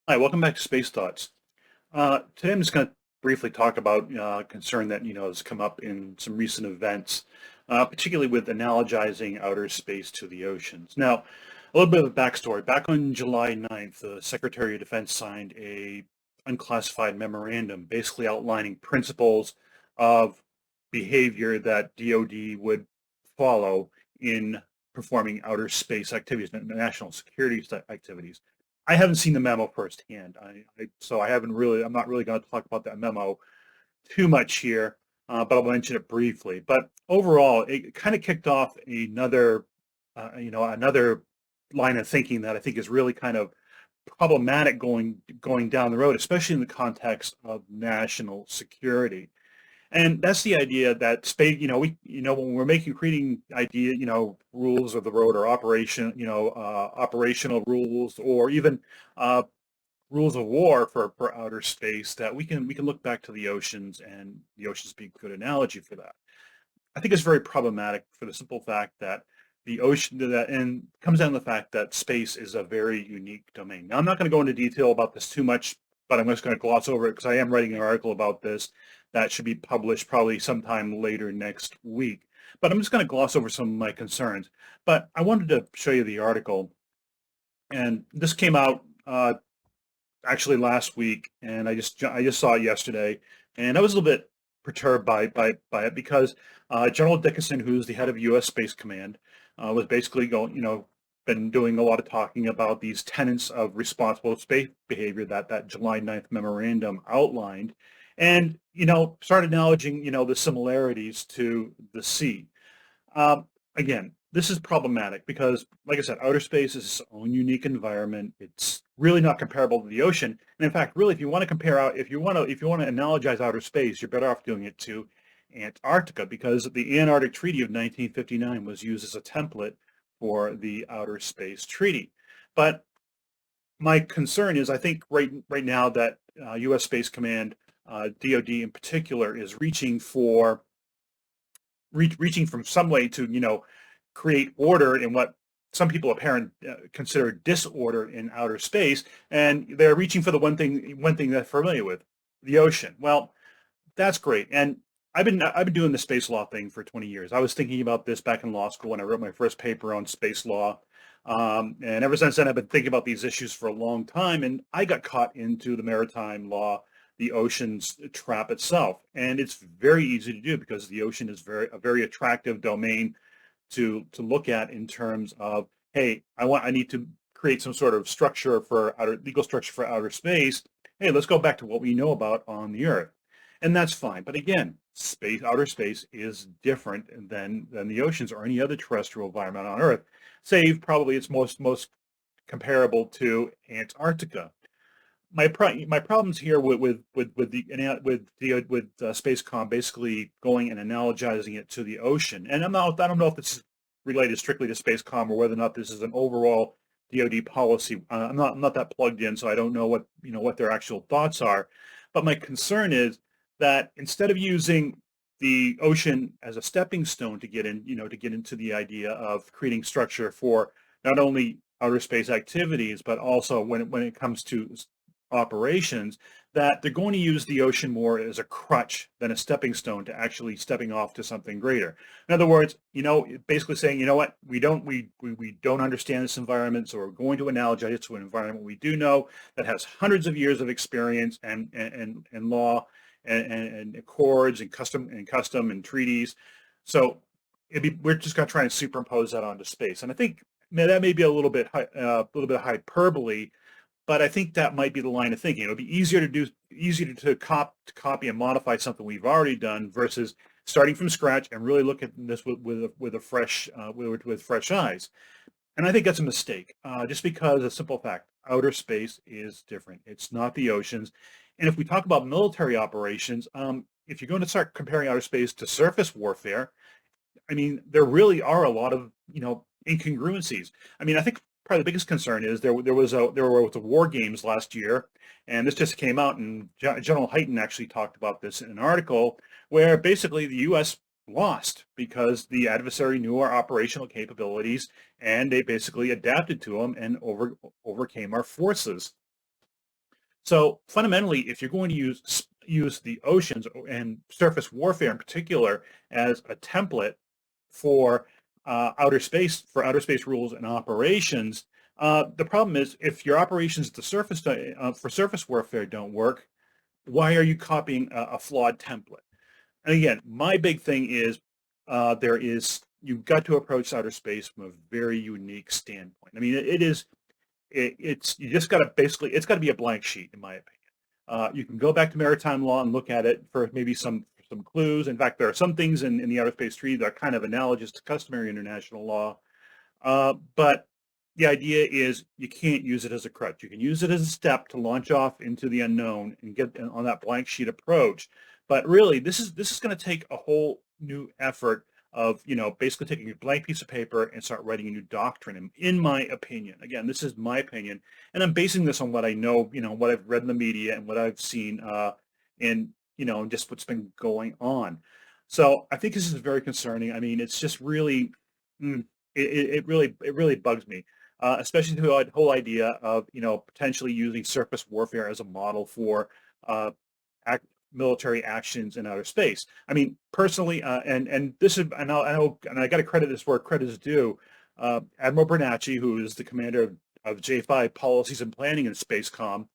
Hi, welcome back to Space Thoughts. Today I'm just going to briefly talk about a concern that has come up in some recent events, particularly with analogizing outer space to the oceans. Now, a little bit of a backstory. Back on July 9th, the Secretary of Defense signed a unclassified memorandum basically outlining principles of behavior that DoD would follow in performing outer space activities, national security activities. I haven't seen the memo firsthand. So I haven't really. I'm not really going to talk about that memo too much here, but I'll mention it briefly. But overall, it kind of kicked off another line of thinking that I think is really kind of problematic going down the road, especially in the context of national security. And that's the idea that space, when we're creating rules of the road or operational rules or even uh, rules of war for outer space, that we can look back to the oceans, and the oceans be a good analogy for that. I think it's very problematic for the simple fact that the ocean that and comes down to the fact that space is a very unique domain. Now, I'm not going to go into detail about this too much, but I'm just going to gloss over it because I am writing an article about this that should be published probably sometime later next week. But I'm just going to gloss over some of my concerns. But I wanted to show you the article, and this came out actually last week, and I just saw it yesterday, and I was a little bit perturbed by it because General Dickinson, who's the head of U.S. Space Command, was basically been doing a lot of talking about these tenets of responsible space behavior that July 9th memorandum outlined, and started acknowledging the similarities to the sea. Again, this is problematic because, like I said, outer space is its own unique environment. It's really not comparable to the ocean. And in fact, really, if you want to compare out, if you want to analogize outer space, you're better off doing it to Antarctica, because the Antarctic Treaty of 1959 was used as a template for the Outer Space Treaty. But my concern is, I think right now that U.S. Space Command, DoD in particular, is reaching from some way to create order in what some people apparently consider disorder in outer space, and they're reaching for the one thing they're familiar with, the ocean. Well, that's great, and I've been doing the space law thing for 20 years. I was thinking about this back in law school when I wrote my first paper on space law, and ever since then I've been thinking about these issues for a long time. And I got caught into the maritime law, the ocean's trap itself, and it's very easy to do because the ocean is a very attractive domain to look at in terms of, hey, I need to create some sort of structure for legal structure for outer space. Hey, let's go back to what we know about on the Earth, and that's fine. But again, outer space is different than the oceans or any other terrestrial environment on Earth, save probably it's most comparable to Antarctica. My problems here with Spacecom basically going and analogizing it to the ocean, and I don't know if this is related strictly to Spacecom or whether or not this is an overall DoD policy. I'm not that plugged in, so I don't know what their actual thoughts are. But my concern is that instead of using the ocean as a stepping stone to get into the idea of creating structure for not only outer space activities, but also when it comes to operations, that they're going to use the ocean more as a crutch than a stepping stone to actually stepping off to something greater. In other words, basically saying, you know what, we don't understand this environment, so we're going to analogize it to an environment we do know, that has hundreds of years of experience and law and accords and custom and treaties. So we're just going to try and superimpose that onto space. And I think that may be a little bit hyperbole, but I think that might be the line of thinking. It'll be easier to copy and modify something we've already done versus starting from scratch and really look at this with fresh eyes. And I think that's a mistake, just because a simple fact: outer space is different. It's not the oceans. And if we talk about military operations, if you're going to start comparing outer space to surface warfare, I mean, there really are a lot of incongruencies. I mean, I think probably the biggest concern is there were war games last year, and this just came out, and General Hyten actually talked about this in an article where basically the U.S. lost because the adversary knew our operational capabilities, and they basically adapted to them and overcame our forces. So fundamentally, if you're going to use the oceans and surface warfare in particular as a template for outer space rules and operations, the problem is if your operations at the surface for surface warfare don't work, why are you copying a flawed template? And again, my big thing is you've got to approach outer space from a very unique standpoint. I mean, it's you just got to basically it's got to be a blank sheet, in my opinion. You can go back to maritime law and look at it for maybe some clues. In fact, there are some things in the outer space treaty that are kind of analogous to customary international law. But the idea is you can't use it as a crutch. You can use it as a step to launch off into the unknown and get on that blank sheet approach. But really, this is going to take a whole new effort of basically taking a blank piece of paper and start writing a new doctrine. In my opinion, again, this is my opinion, and I'm basing this on what I know, what I've read in the media and what I've seen, in just what's been going on. So I think this is very concerning. I mean, it's just really. It really bugs me, especially the whole idea of potentially using surface warfare as a model for uh, military actions in outer space. I mean, personally, and this is and I got to credit this where credit is due. Admiral Bernacchi, who is the commander of J5 Policies and Planning in Spacecom,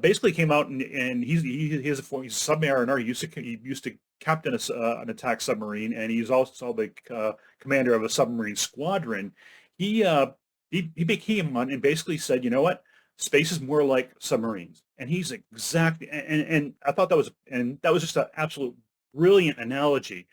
basically came out and he's a submariner. He used to captain an attack submarine, and he's also the commander of a submarine squadron. He uh, he came on and basically said, you know what, space is more like submarines, and he's exactly and I thought that was just an absolute brilliant analogy.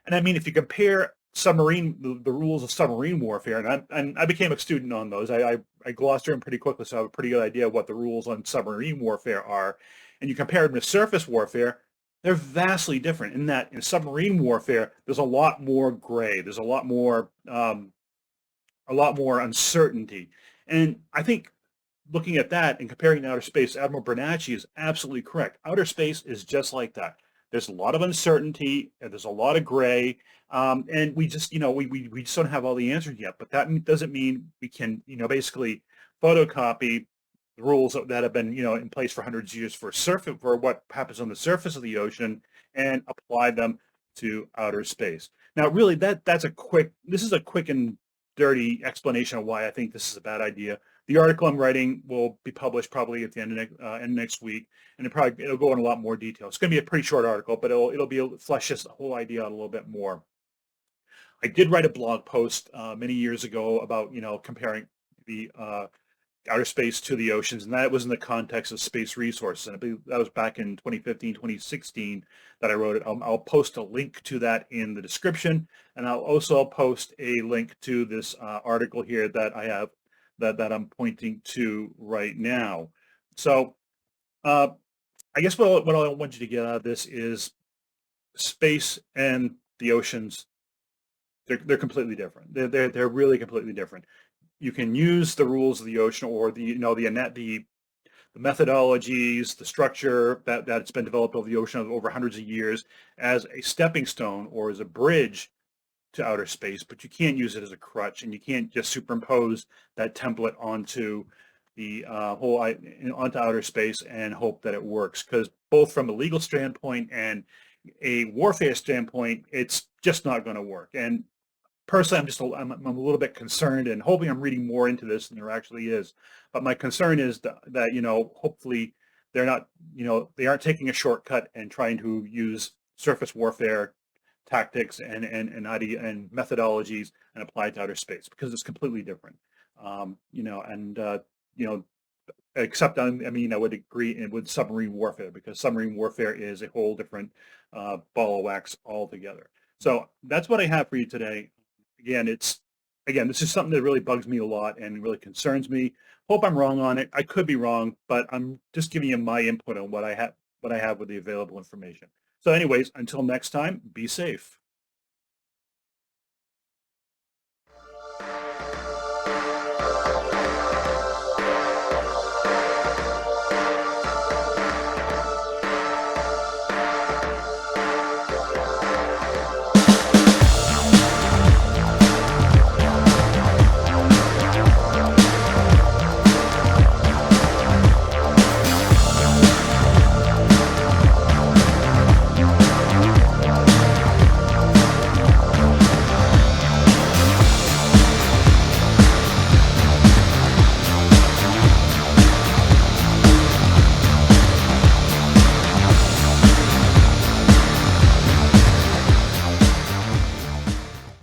And I mean, if you compare the rules of submarine warfare, and I became a student on those. I glossed through them pretty quickly, so I have a pretty good idea of what the rules on submarine warfare are. And you compare them to surface warfare, they're vastly different in that in submarine warfare, there's a lot more gray. There's a lot more uncertainty. And I think looking at that and comparing to outer space, Admiral Bernacchi is absolutely correct. Outer space is just like that. There's a lot of uncertainty, and there's a lot of gray, and we just, we just don't have all the answers yet. But that doesn't mean we can, basically photocopy the rules that have been, in place for hundreds of years for what happens on the surface of the ocean and apply them to outer space. Now, really, this is a quick and dirty explanation of why I think this is a bad idea. The article I'm writing will be published probably at the end of next week, and it'll go in a lot more detail. It's going to be a pretty short article, but it'll flesh this whole idea out a little bit more. I did write a blog post many years ago about comparing the outer space to the oceans, and that was in the context of space resources. And I believe that was back in 2015, 2016 that I wrote it. I'll post a link to that in the description, and I'll also post a link to this article here that I have that I'm pointing to right now. So I guess what I want you to get out of this is space and the oceans. They're completely different. They're really completely different. You can use the rules of the ocean or the methodologies, the structure that's been developed over the ocean over hundreds of years as a stepping stone or as a bridge to outer space, but you can't use it as a crutch, and you can't just superimpose that template onto the onto outer space and hope that it works. Because both from a legal standpoint and a warfare standpoint, it's just not going to work. And personally, I'm a little bit concerned and hoping I'm reading more into this than there actually is. But my concern is that hopefully they're not, they aren't taking a shortcut and trying to use surface warfare tactics and methodologies and apply it to outer space, because it's completely different. Except I mean, I would agree with submarine warfare, because submarine warfare is a whole different ball of wax altogether. So that's what I have for you today. Again, this is something that really bugs me a lot and really concerns me. Hope I'm wrong on it. I could be wrong, but I'm just giving you my input on what I have with the available information. So anyways, until next time, be safe.